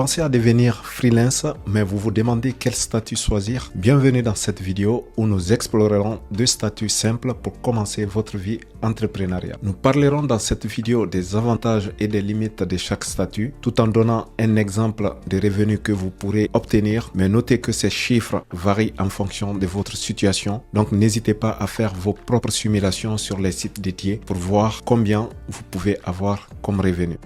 pensez à devenir freelance, mais vous vous demandez quel statut choisir? Bienvenue dans cette vidéo où nous explorerons deux statuts simples pour commencer votre vie entrepreneuriale. Nous parlerons dans cette vidéo des avantages et des limites de chaque statut, tout en donnant un exemple des revenus que vous pourrez obtenir, mais notez que ces chiffres varient en fonction de votre situation, donc n'hésitez pas à faire vos propres simulations sur les sites dédiés pour voir combien vous pouvez avoir comme revenu.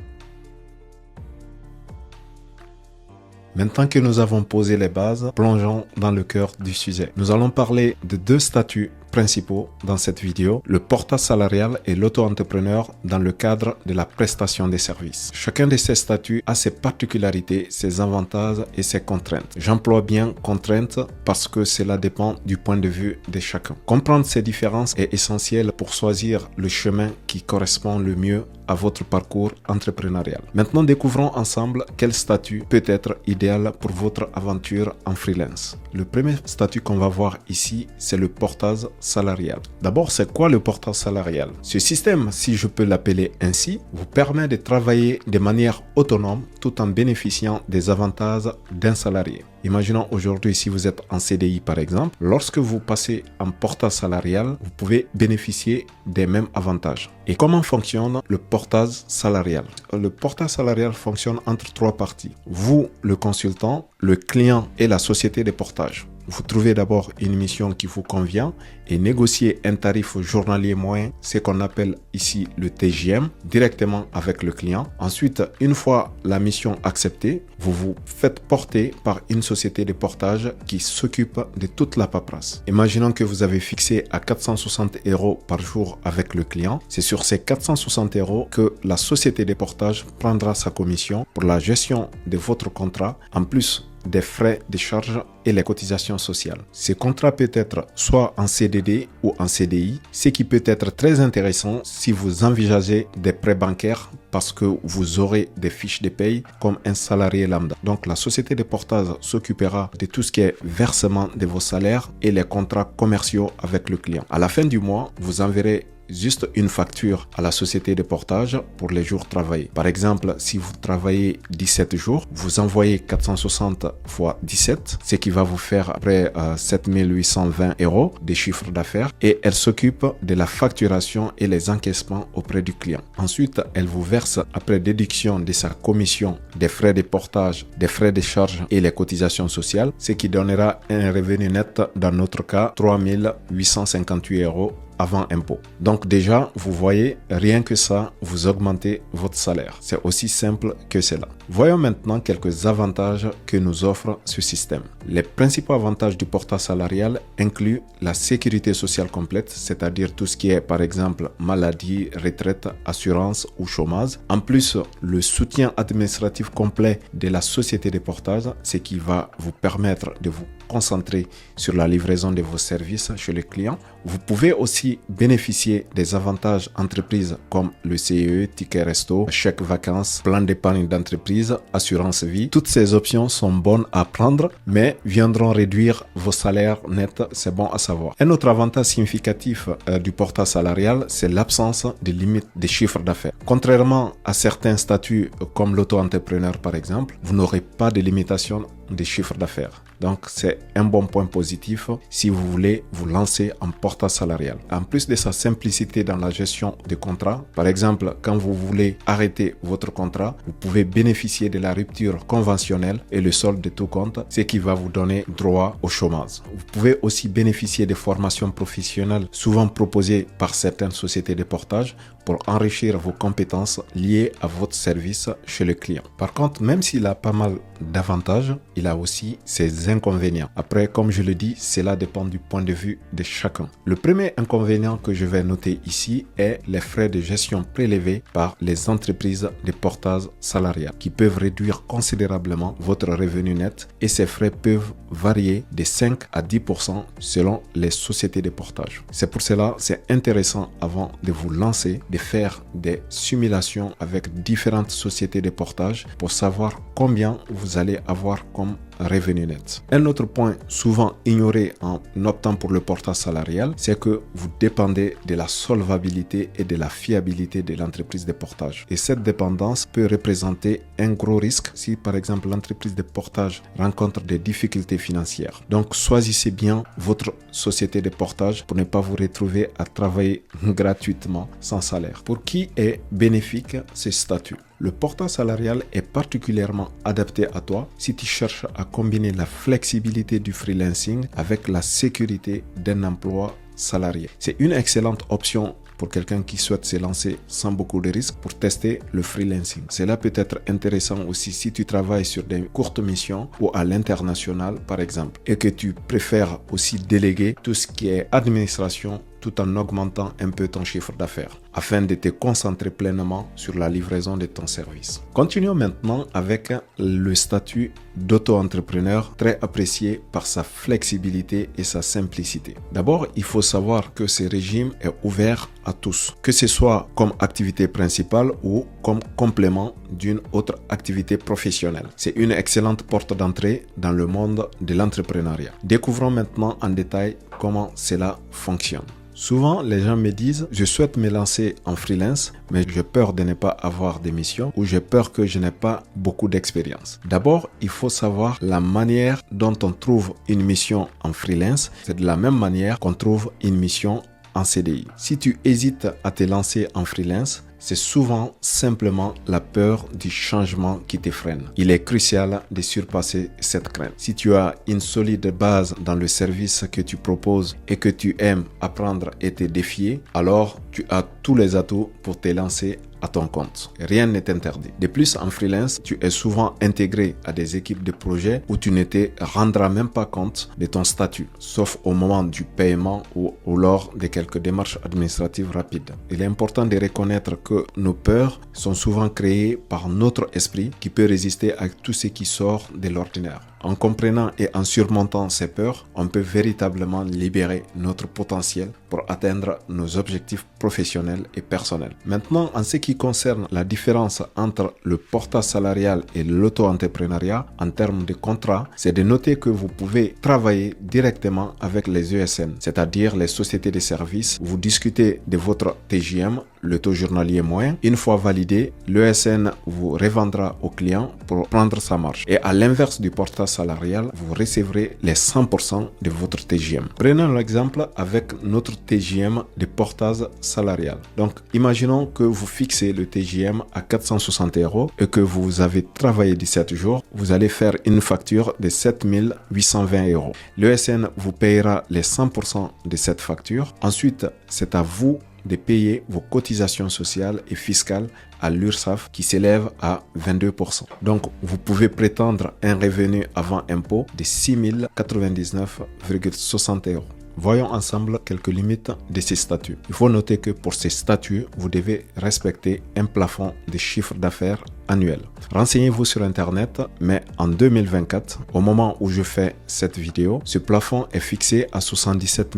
Maintenant que nous avons posé les bases, plongeons dans le cœur du sujet. Nous allons parler de deux statuts principaux dans cette vidéo, le portage salarial et l'auto-entrepreneur dans le cadre de la prestation des services. Chacun de ces statuts a ses particularités, ses avantages et ses contraintes. J'emploie bien contraintes parce que cela dépend du point de vue de chacun. Comprendre ces différences est essentiel pour choisir le chemin qui correspond le mieux à votre parcours entrepreneurial. Maintenant, découvrons ensemble quel statut peut être idéal pour votre aventure en freelance. Le premier statut qu'on va voir ici, c'est le portage salarial. D'abord, c'est quoi le portage salarial? Ce système, si je peux l'appeler ainsi, vous permet de travailler de manière autonome tout en bénéficiant des avantages d'un salarié. Imaginons aujourd'hui si vous êtes en CDI par exemple, lorsque vous passez en portage salarial, vous pouvez bénéficier des mêmes avantages. Et comment fonctionne le portage salarial? Le portage salarial fonctionne entre trois parties. Vous, le consultant, le client et la société de portage. Vous trouvez d'abord une mission qui vous convient et négociez un tarif journalier moyen, ce qu'on appelle ici le TJM, directement avec le client. Ensuite, une fois la mission acceptée, vous vous faites porter par une société de portage qui s'occupe de toute la paperasse. Imaginons que vous avez fixé à 460 € par jour avec le client. C'est sur ces 460 € que la société de portage prendra sa commission pour la gestion de votre contrat, en plus des frais de charge et les cotisations sociales. Ce contrat peut être soit en CDD ou en CDI, ce qui peut être très intéressant si vous envisagez des prêts bancaires parce que vous aurez des fiches de paye comme un salarié lambda. Donc la société de portage s'occupera de tout ce qui est versement de vos salaires et les contrats commerciaux avec le client. À la fin du mois, vous enverrez juste une facture à la société de portage pour les jours travaillés. Par exemple, si vous travaillez 17 jours, vous envoyez 460 fois 17, ce qui va vous faire après 7820 € de chiffre d'affaires et elle s'occupe de la facturation et les encaissements auprès du client. Ensuite, elle vous verse après déduction de sa commission des frais de portage, des frais de charge et les cotisations sociales, ce qui donnera un revenu net dans notre cas 3858 € avant impôt. Donc déjà, vous voyez, rien que ça, vous augmentez votre salaire. C'est aussi simple que cela. Voyons maintenant quelques avantages que nous offre ce système. Les principaux avantages du portage salarial incluent la sécurité sociale complète, c'est-à-dire tout ce qui est par exemple maladie, retraite, assurance ou chômage. En plus, le soutien administratif complet de la société de portage, ce qui va vous permettre de vous concentrer sur la livraison de vos services chez les clients. Vous pouvez aussi bénéficier des avantages entreprises comme le CEE, ticket resto, chèque vacances, plan d'épargne d'entreprise, assurance vie. Toutes ces options sont bonnes à prendre, mais viendront réduire vos salaires nets, c'est bon à savoir. Un autre avantage significatif du portage salarial, c'est l'absence de limite de chiffre d'affaires. Contrairement à certains statuts comme l'auto-entrepreneur par exemple, vous n'aurez pas de limitation de chiffre d'affaires. Donc, c'est un bon point positif si vous voulez vous lancer en portage salarial. En plus de sa simplicité dans la gestion des contrats, par exemple, quand vous voulez arrêter votre contrat, vous pouvez bénéficier de la rupture conventionnelle et le solde de tout compte, ce qui va vous donner droit au chômage. Vous pouvez aussi bénéficier des formations professionnelles souvent proposées par certaines sociétés de portage pour enrichir vos compétences liées à votre service chez le client. Par contre, même s'il a pas mal d'avantages, il a aussi ses inconvénients. Après, comme je le dis, cela dépend du point de vue de chacun. Le premier inconvénient que je vais noter ici est les frais de gestion prélevés par les entreprises de portage salarial qui peuvent réduire considérablement votre revenu net et ces frais peuvent varier de 5 à 10% selon les sociétés de portage. C'est pour cela, c'est intéressant avant de vous lancer de faire des simulations avec différentes sociétés de portage pour savoir combien vous allez avoir comme revenu net. Un autre point souvent ignoré en optant pour le portage salarial, c'est que vous dépendez de la solvabilité et de la fiabilité de l'entreprise de portage. Et cette dépendance peut représenter un gros risque si par exemple l'entreprise de portage rencontre des difficultés financières. Donc choisissez bien votre société de portage pour ne pas vous retrouver à travailler gratuitement sans salaire. Pour qui est bénéfique ce statut? Le portage salarial est particulièrement adapté à toi si tu cherches à combiner la flexibilité du freelancing avec la sécurité d'un emploi salarié. C'est une excellente option pour quelqu'un qui souhaite se lancer sans beaucoup de risques pour tester le freelancing. Cela peut être intéressant aussi si tu travailles sur des courtes missions ou à l'international par exemple et que tu préfères aussi déléguer tout ce qui est administration tout en augmentant un peu ton chiffre d'affaires afin de te concentrer pleinement sur la livraison de ton service. Continuons maintenant avec le statut d'auto-entrepreneur très apprécié par sa flexibilité et sa simplicité. D'abord, il faut savoir que ce régime est ouvert à tous, que ce soit comme activité principale ou comme complément d'une autre activité professionnelle. C'est une excellente porte d'entrée dans le monde de l'entrepreneuriat. Découvrons maintenant en détail comment cela fonctionne. Souvent, les gens me disent « Je souhaite me lancer en freelance, mais j'ai peur de ne pas avoir de mission ou j'ai peur que je n'ai pas beaucoup d'expérience. » D'abord, il faut savoir la manière dont on trouve une mission en freelance. C'est de la même manière qu'on trouve une mission en CDI. Si tu hésites à te lancer en freelance, c'est souvent simplement la peur du changement qui te freine. Il est crucial de surpasser cette crainte. Si tu as une solide base dans le service que tu proposes et que tu aimes apprendre et te défier, alors tu as tous les atouts pour te lancer à ton compte. Rien n'est interdit. De plus, en freelance, tu es souvent intégré à des équipes de projet où tu ne te rendras même pas compte de ton statut, sauf au moment du paiement ou lors de quelques démarches administratives rapides. Il est important de reconnaître que nos peurs sont souvent créées par notre esprit qui peut résister à tout ce qui sort de l'ordinaire. En comprenant et en surmontant ces peurs, on peut véritablement libérer notre potentiel pour atteindre nos objectifs professionnels et personnels. Maintenant, en ce qui concerne la différence entre le portage salarial et l'auto-entrepreneuriat en termes de contrat, c'est de noter que vous pouvez travailler directement avec les ESN, c'est-à-dire les sociétés de services. Vous discutez de votre TJM, le taux journalier moyen. Une fois validé, l'ESN vous revendra au client pour prendre sa marge. Et à l'inverse du portage salarial, vous recevrez les 100% de votre TJM. Prenons l'exemple avec notre TJM de portage salarial. Donc, imaginons que vous fixez le TJM à 460 € et que vous avez travaillé 17 jours. Vous allez faire une facture de 7 820 €. L'ESN vous payera les 100% de cette facture. Ensuite, c'est à vous de payer vos cotisations sociales et fiscales à l'URSSAF qui s'élève à 22%. Donc, vous pouvez prétendre un revenu avant impôt de 6 099,60 €. Voyons ensemble quelques limites de ces statuts. Il faut noter que pour ces statuts, vous devez respecter un plafond de chiffre d'affaires annuel. Renseignez-vous sur Internet, mais en 2024, au moment où je fais cette vidéo, ce plafond est fixé à 77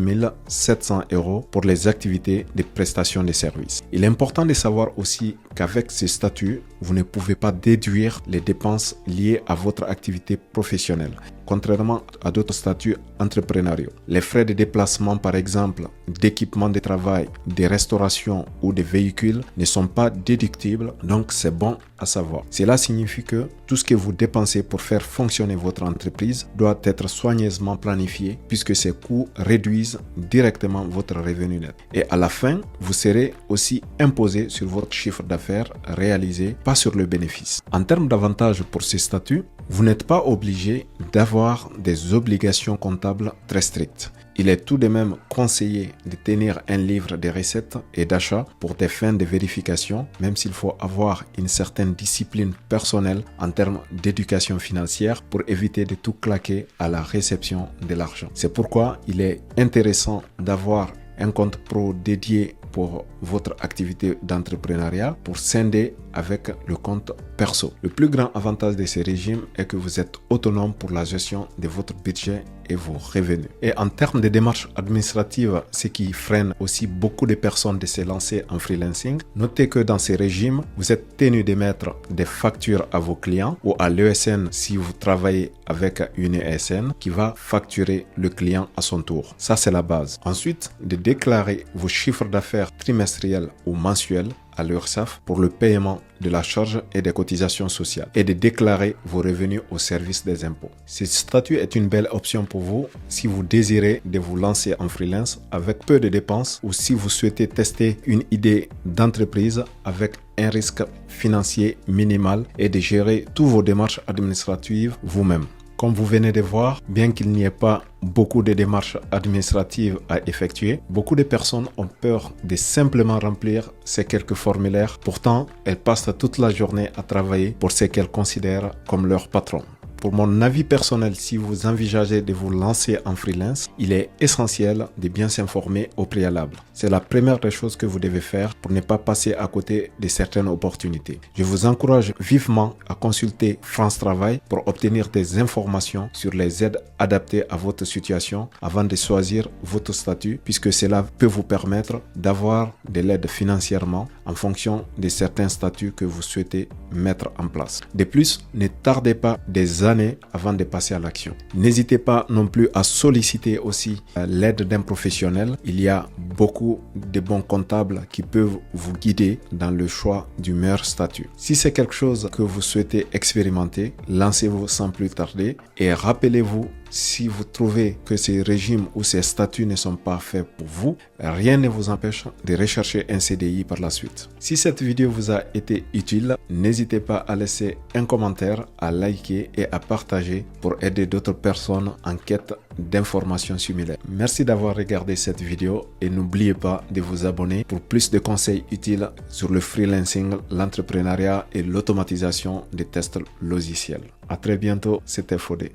700 € pour les activités de prestation de services. Il est important de savoir aussi qu'avec ce statut, vous ne pouvez pas déduire les dépenses liées à votre activité professionnelle, contrairement à d'autres statuts entrepreneuriaux. Les frais de déplacement, par exemple, d'équipement de travail, de restauration ou de véhicules ne sont pas déductibles, donc c'est bon à savoir. Cela signifie que tout ce que vous dépensez pour faire fonctionner votre entreprise doit être soigneusement planifié puisque ces coûts réduisent directement votre revenu net. Et à la fin, vous serez aussi imposé sur votre chiffre d'affaires réalisé, pas sur le bénéfice. En termes d'avantages pour ces statuts, vous n'êtes pas obligé d'avoir des obligations comptables très strictes. Il est tout de même conseillé de tenir un livre de recettes et d'achats pour des fins de vérification, même s'il faut avoir une certaine discipline personnelle en termes d'éducation financière pour éviter de tout claquer à la réception de l'argent. C'est pourquoi il est intéressant d'avoir un compte pro dédié pour votre activité d'entrepreneuriat pour scinder avec le compte perso. Le plus grand avantage de ces régimes est que vous êtes autonome pour la gestion de votre budget et vos revenus. Et en termes de démarches administratives, ce qui freine aussi beaucoup de personnes de se lancer en freelancing, notez que dans ces régimes, vous êtes tenu d'émettre des factures à vos clients ou à l'ESN si vous travaillez avec une ESN qui va facturer le client à son tour. Ça, c'est la base. Ensuite, de déclarer vos chiffres d'affaires trimestriels ou mensuels à l'URSSAF pour le paiement de la charge et des cotisations sociales et de déclarer vos revenus au service des impôts. Ce statut est une belle option pour vous si vous désirez de vous lancer en freelance avec peu de dépenses ou si vous souhaitez tester une idée d'entreprise avec un risque financier minimal et de gérer toutes vos démarches administratives vous-même. Comme vous venez de voir, bien qu'il n'y ait pas beaucoup de démarches administratives à effectuer, beaucoup de personnes ont peur de simplement remplir ces quelques formulaires. Pourtant, elles passent toute la journée à travailler pour ce qu'elles considèrent comme leur patron. Pour mon avis personnel, si vous envisagez de vous lancer en freelance, il est essentiel de bien s'informer au préalable. C'est la première des choses que vous devez faire pour ne pas passer à côté de certaines opportunités. Je vous encourage vivement à consulter France Travail pour obtenir des informations sur les aides adaptées à votre situation avant de choisir votre statut, puisque cela peut vous permettre d'avoir de l'aide financièrement en fonction de certains statuts que vous souhaitez mettre en place. De plus, ne tardez pas des années avant de passer à l'action. N'hésitez pas non plus à solliciter aussi l'aide d'un professionnel. Il y a beaucoup de bons comptables qui peuvent vous guider dans le choix du meilleur statut. Si c'est quelque chose que vous souhaitez expérimenter, lancez-vous sans plus tarder et rappelez-vous, si vous trouvez que ces régimes ou ces statuts ne sont pas faits pour vous, rien ne vous empêche de rechercher un CDI par la suite. Si cette vidéo vous a été utile, n'hésitez pas à laisser un commentaire, à liker et à partager pour aider d'autres personnes en quête d'informations similaires. Merci d'avoir regardé cette vidéo et n'oubliez pas de vous abonner pour plus de conseils utiles sur le freelancing, l'entrepreneuriat et l'automatisation des tests logiciels. À très bientôt, c'était Fodé.